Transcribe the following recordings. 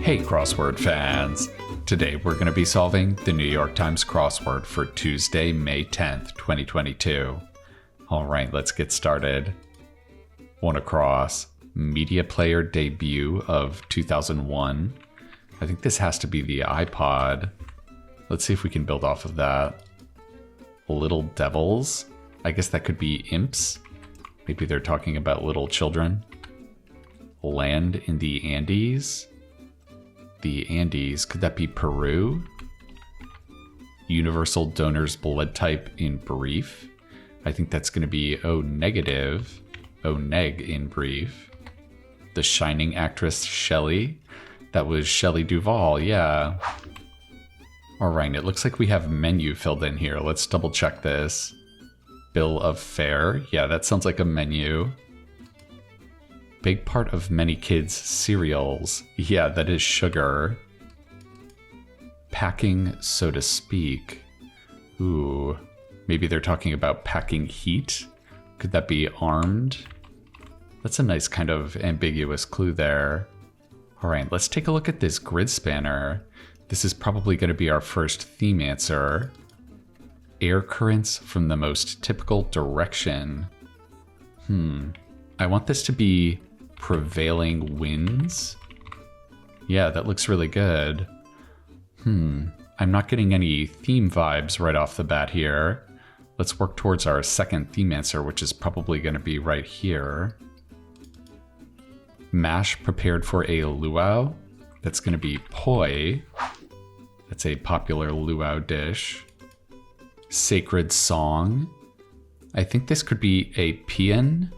Hey crossword fans! Today we're going to be solving the New York Times crossword for Tuesday, May 10th, 2022. Alright, let's get started. One across. Media player debut of 2001. I think this has to be the iPod. Let's see if we can build off of that. Little devils. I guess that could be imps. Maybe they're talking about little children. Land in the Andes. The Andes, could that be Peru? Universal donor's blood type in brief. I think that's going to be O negative, O neg in brief. The Shining actress Shelley. That was Shelley Duvall, yeah. Alright, it looks like we have menu filled in here. Let's double check this. Bill of fare. Yeah, that sounds like a menu. Big part of many kids' cereals. Yeah, that is sugar. Packing, so to speak. Ooh, maybe they're talking about packing heat? Could that be armed? That's a nice kind of ambiguous clue there. All right, let's take a look at this grid spanner. This is probably going to be our first theme answer. Air currents from the most typical direction. I want this to be prevailing winds. Yeah, that looks really good. I'm not getting any theme vibes right off the bat here. Let's work towards our second theme answer, which is probably going to be right here. Mash prepared for a luau. That's going to be poi. That's a popular luau dish. Sacred song. I think this could be a paean.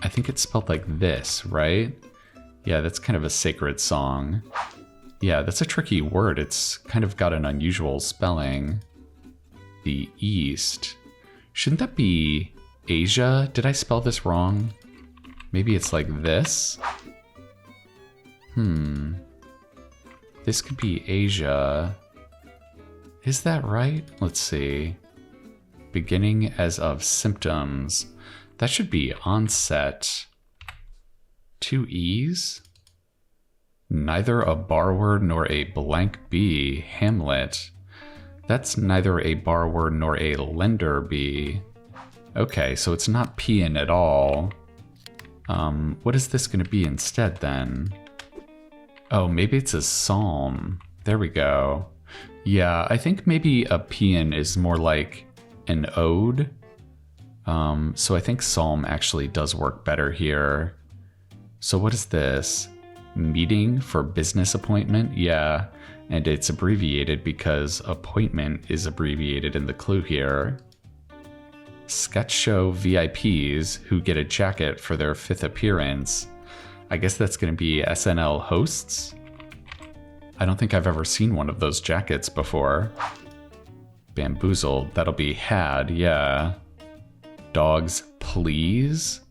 I think it's spelled like this, right? Yeah, that's kind of a sacred song. Yeah, that's a tricky word. It's kind of got an unusual spelling. The East. Shouldn't that be Asia? Did I spell this wrong? Maybe it's like this? This could be Asia. Is that right? Let's see. Beginning as of symptoms. That should be onset. 2 E's? Neither a bar word nor a blank bee. Hamlet. That's neither a bar word nor a lender bee. Okay, so it's not paean at all. What is this going to be instead then? Oh, maybe it's a psalm. There we go. Yeah, I think maybe a paean is more like an ode. So I think psalm actually does work better here. So what is this? Meeting for business appointment? Yeah, and it's abbreviated because appointment is abbreviated in the clue here. Sketch show VIPs who get a jacket for their 5th appearance. I guess that's going to be SNL hosts? I don't think I've ever seen one of those jackets before. Bamboozled, that'll be had, yeah. Dogs, please?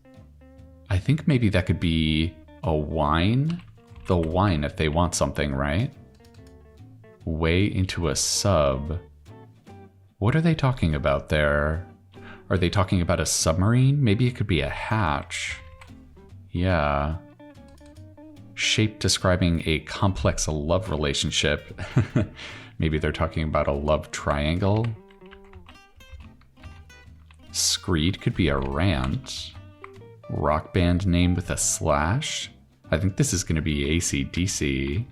I think maybe that could be a wine? They'll whine if they want something, right? Way into a sub. What are they talking about there? Are they talking about a submarine? Maybe it could be a hatch. Yeah. Shape describing a complex love relationship. Maybe they're talking about a love triangle. Screed could be a rant. Rock band name with a slash. I think this is going to be AC/DC.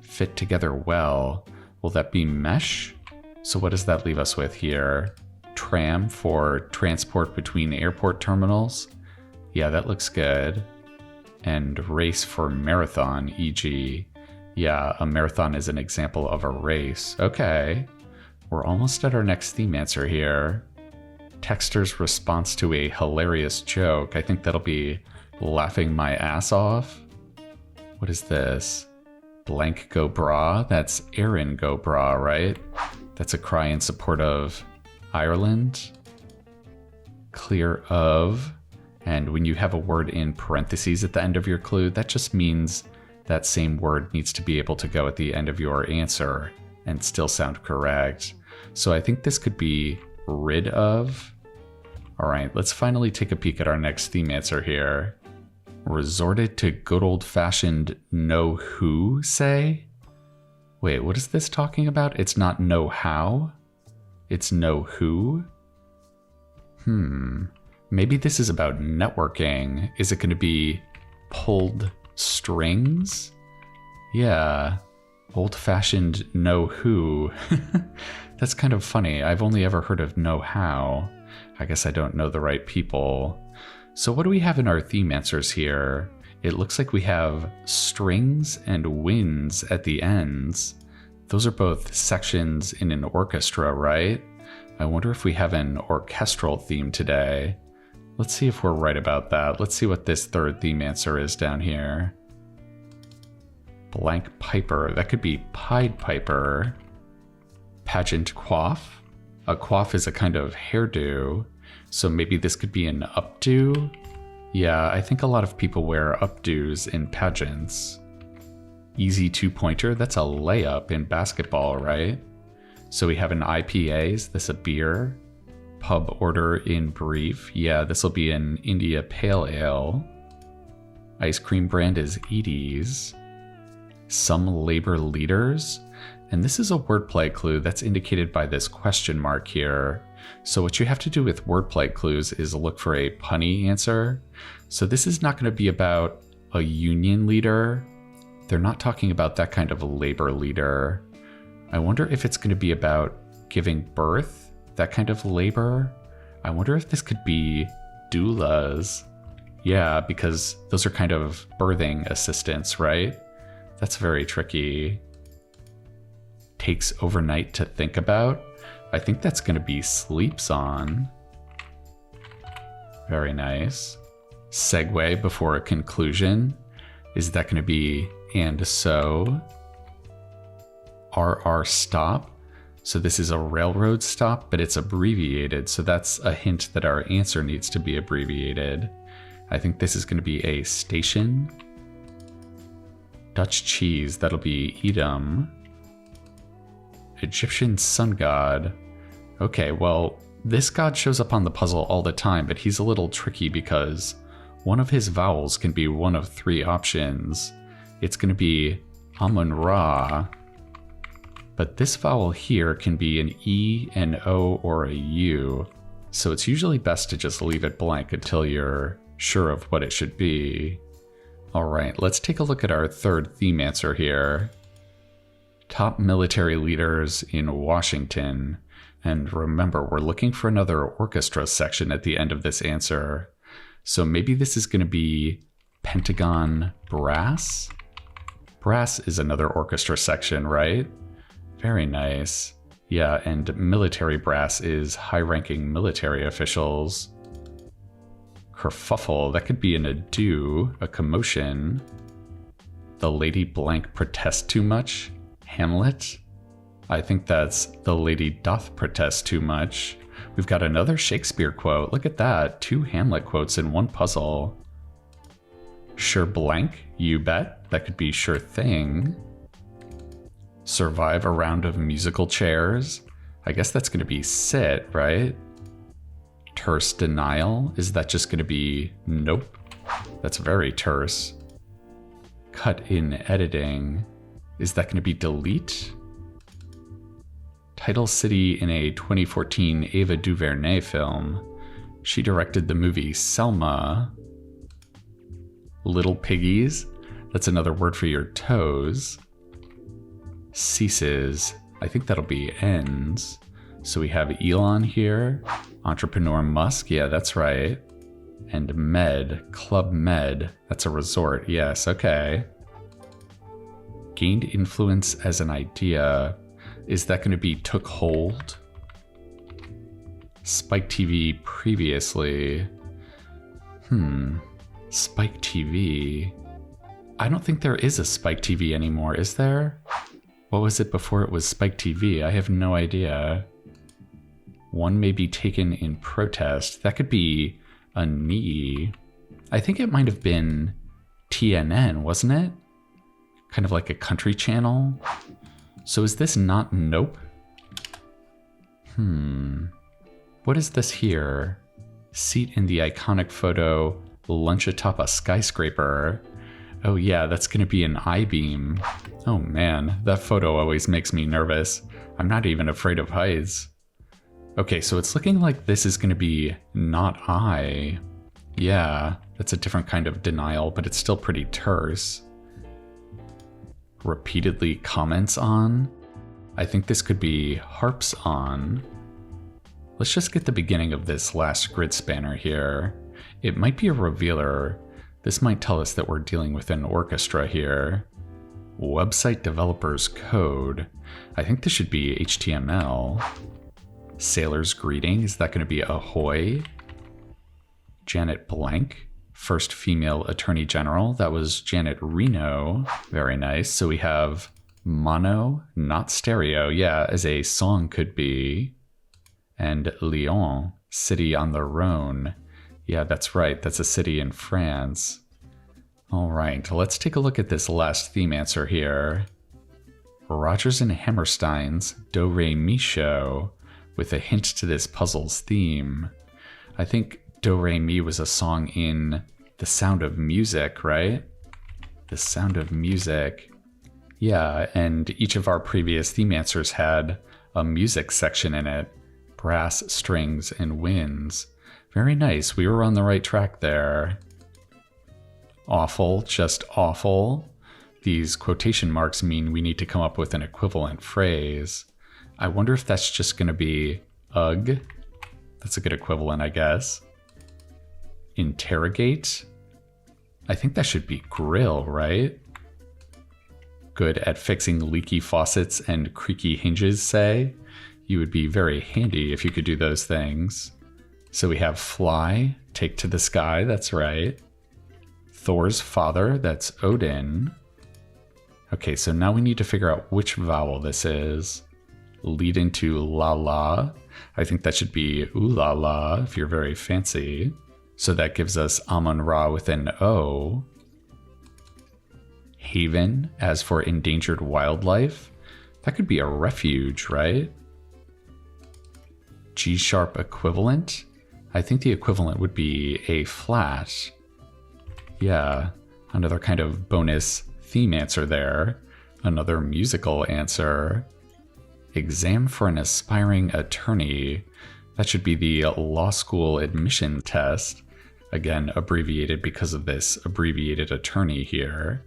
Fit together well. Will that be mesh? So what does that leave us with here? Tram for transport between airport terminals. Yeah, that looks good. And race for marathon, e.g. Yeah, a marathon is an example of a race. Okay. We're almost at our next theme answer here. Texter's response to a hilarious joke. I think that'll be laughing my ass off. What is this? Blank go bra? That's Aaron go bra, right? That's a cry in support of Ireland. Clear of. And when you have a word in parentheses at the end of your clue, that just means that same word needs to be able to go at the end of your answer and still sound correct. So I think this could be rid of. All right, let's finally take a peek at our next theme answer here. Resorted to good old-fashioned know who say? Wait, what is this talking about? It's not know how? It's know who? Maybe this is about networking. Is it going to be pulled strings? Yeah, old-fashioned know who. That's kind of funny. I've only ever heard of know how. I guess I don't know the right people. So what do we have in our theme answers here? It looks like we have strings and winds at the ends. Those are both sections in an orchestra, right? I wonder if we have an orchestral theme today. Let's see if we're right about that. Let's see what this third theme answer is down here. Blank piper. That could be Pied Piper. Pageant coif. A coif is a kind of hairdo. So maybe this could be an updo. Yeah, I think a lot of people wear updos in pageants. Easy two-pointer. That's a layup in basketball, right? So we have an IPA. Is this a beer? Pub order in brief. Yeah, this will be an India Pale Ale. Ice cream brand is Edie's. Some labor leaders. And this is a wordplay clue that's indicated by this question mark here. So what you have to do with wordplay clues is look for a punny answer. So this is not going to be about a union leader. They're not talking about that kind of a labor leader. I wonder if it's going to be about giving birth, that kind of labor. I wonder if this could be doulas. Yeah, because those are kind of birthing assistants, right? That's very tricky. Takes overnight to think about. I think that's going to be sleeps on. Very nice. Segue before a conclusion. Is that going to be and so? RR stop. So this is a railroad stop, but it's abbreviated. So that's a hint that our answer needs to be abbreviated. I think this is going to be a station. Dutch cheese. That'll be Edam. Egyptian sun god. Okay, well, this god shows up on the puzzle all the time, but he's a little tricky because one of his vowels can be one of three options. It's going to be Amun-Ra, but this vowel here can be an E, an O, or a U, so it's usually best to just leave it blank until you're sure of what it should be. All right, let's take a look at our third theme answer here. Top military leaders in Washington. And remember, we're looking for another orchestra section at the end of this answer. So maybe this is going to be Pentagon Brass? Brass is another orchestra section, right? Very nice. Yeah, and military brass is high-ranking military officials. Kerfuffle, that could be an ado, a commotion. The lady blank protest too much? Hamlet? I think that's the lady doth protest too much. We've got another Shakespeare quote. Look at that. 2 Hamlet quotes in one puzzle. Sure blank? You bet. That could be sure thing. Survive a round of musical chairs? I guess that's going to be sit, right? Terse denial? Is that just going to be nope? That's very terse. Cut in editing. Is that going to be delete? Title city in a 2014 Ava DuVernay film. She directed the movie Selma. Little piggies? That's another word for your toes. Ceases. I think that'll be ends. So we have Elon here. Entrepreneur Musk. Yeah, that's right. And Med. Club Med. That's a resort. Yes, okay. Gained influence as an idea. Is that going to be took hold? Spike TV previously. Spike TV. I don't think there is a Spike TV anymore, is there? What was it before it was Spike TV? I have no idea. One may be taken in protest. That could be a knee. I think it might have been TNN, wasn't it? Kind of like a country channel. So is this not nope? What is this here? Seat in the iconic photo lunch atop a skyscraper. Oh yeah, that's gonna be an I-beam. Oh man, that photo always makes me nervous. I'm not even afraid of heights. Okay, so it's looking like this is gonna be not I. Yeah, that's a different kind of denial, but it's still pretty terse. Repeatedly comments on. I think this could be harps on. Let's just get the beginning of this last grid spanner here. It might be a revealer. This might tell us that we're dealing with an orchestra here. Website developer's code. I think this should be HTML. Sailor's greeting. Is that going to be ahoy? Janet Blank. First female attorney general. That was Janet Reno. Very nice. So we have mono, not stereo. Yeah, as a song could be. And Lyon, city on the Rhone. Yeah, that's right. That's a city in France. All right, let's take a look at this last theme answer here. Rodgers and Hammerstein's Do Re Mi Show, with a hint to this puzzle's theme. I think Do Re Mi was a song in The Sound of Music, right? The Sound of Music. Yeah, and each of our previous theme answers had a music section in it. Brass, strings, and winds. Very nice. We were on the right track there. Awful, just awful. These quotation marks mean we need to come up with an equivalent phrase. I wonder if that's just going to be ugh. That's a good equivalent, I guess. Interrogate. I think that should be grill, right? Good at fixing leaky faucets and creaky hinges, say. You would be very handy if you could do those things. So we have fly, take to the sky, that's right. Thor's father, that's Odin. Okay, so now we need to figure out which vowel this is. Lead into la la. I think that should be ooh la la if you're very fancy. So that gives us Amun-Ra with an O. Haven, as for endangered wildlife. That could be a refuge, right? G-sharp equivalent. I think the equivalent would be A flat. Yeah, another kind of bonus theme answer there. Another musical answer. Exam for an aspiring attorney. That should be the law school admission test. Again, abbreviated because of this abbreviated attorney here.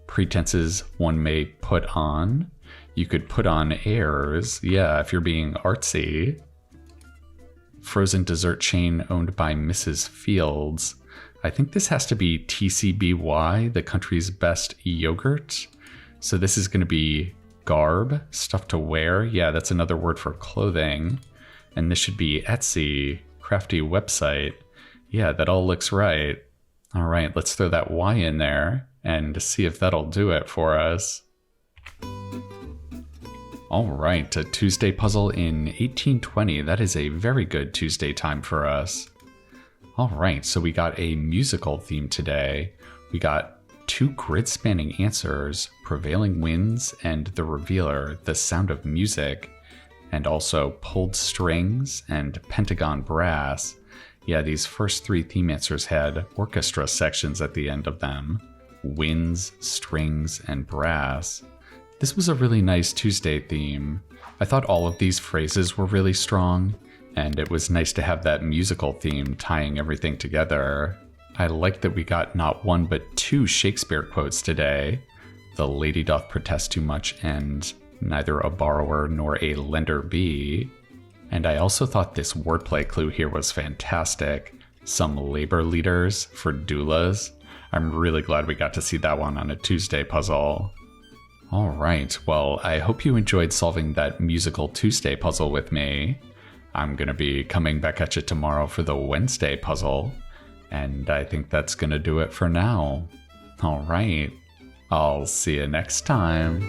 Pretenses one may put on. You could put on airs. Yeah, if you're being artsy. Frozen dessert chain owned by Mrs. Fields. I think this has to be TCBY, the country's best yogurt. So this is going to be garb, stuff to wear. Yeah, that's another word for clothing. And this should be Etsy, crafty website. Yeah, that all looks right. All right, let's throw that Y in there and see if that'll do it for us. All right, a Tuesday puzzle in 1820. That is a very good Tuesday time for us. All right, so we got a musical theme today. We got 2 grid-spanning answers, Prevailing Winds and The Revealer, The Sound of Music, and also Pulled Strings and Pentagon Brass. Yeah, these first 3 theme answers had orchestra sections at the end of them. Winds, strings, and brass. This was a really nice Tuesday theme. I thought all of these phrases were really strong, and it was nice to have that musical theme tying everything together. I like that we got not 1 but 2 Shakespeare quotes today. The lady doth protest too much and neither a borrower nor a lender be. And I also thought this wordplay clue here was fantastic. Some labor leaders for doulas. I'm really glad we got to see that one on a Tuesday puzzle. All right, well, I hope you enjoyed solving that musical Tuesday puzzle with me. I'm going to be coming back at you tomorrow for the Wednesday puzzle, and I think that's going to do it for now. All right, I'll see you next time.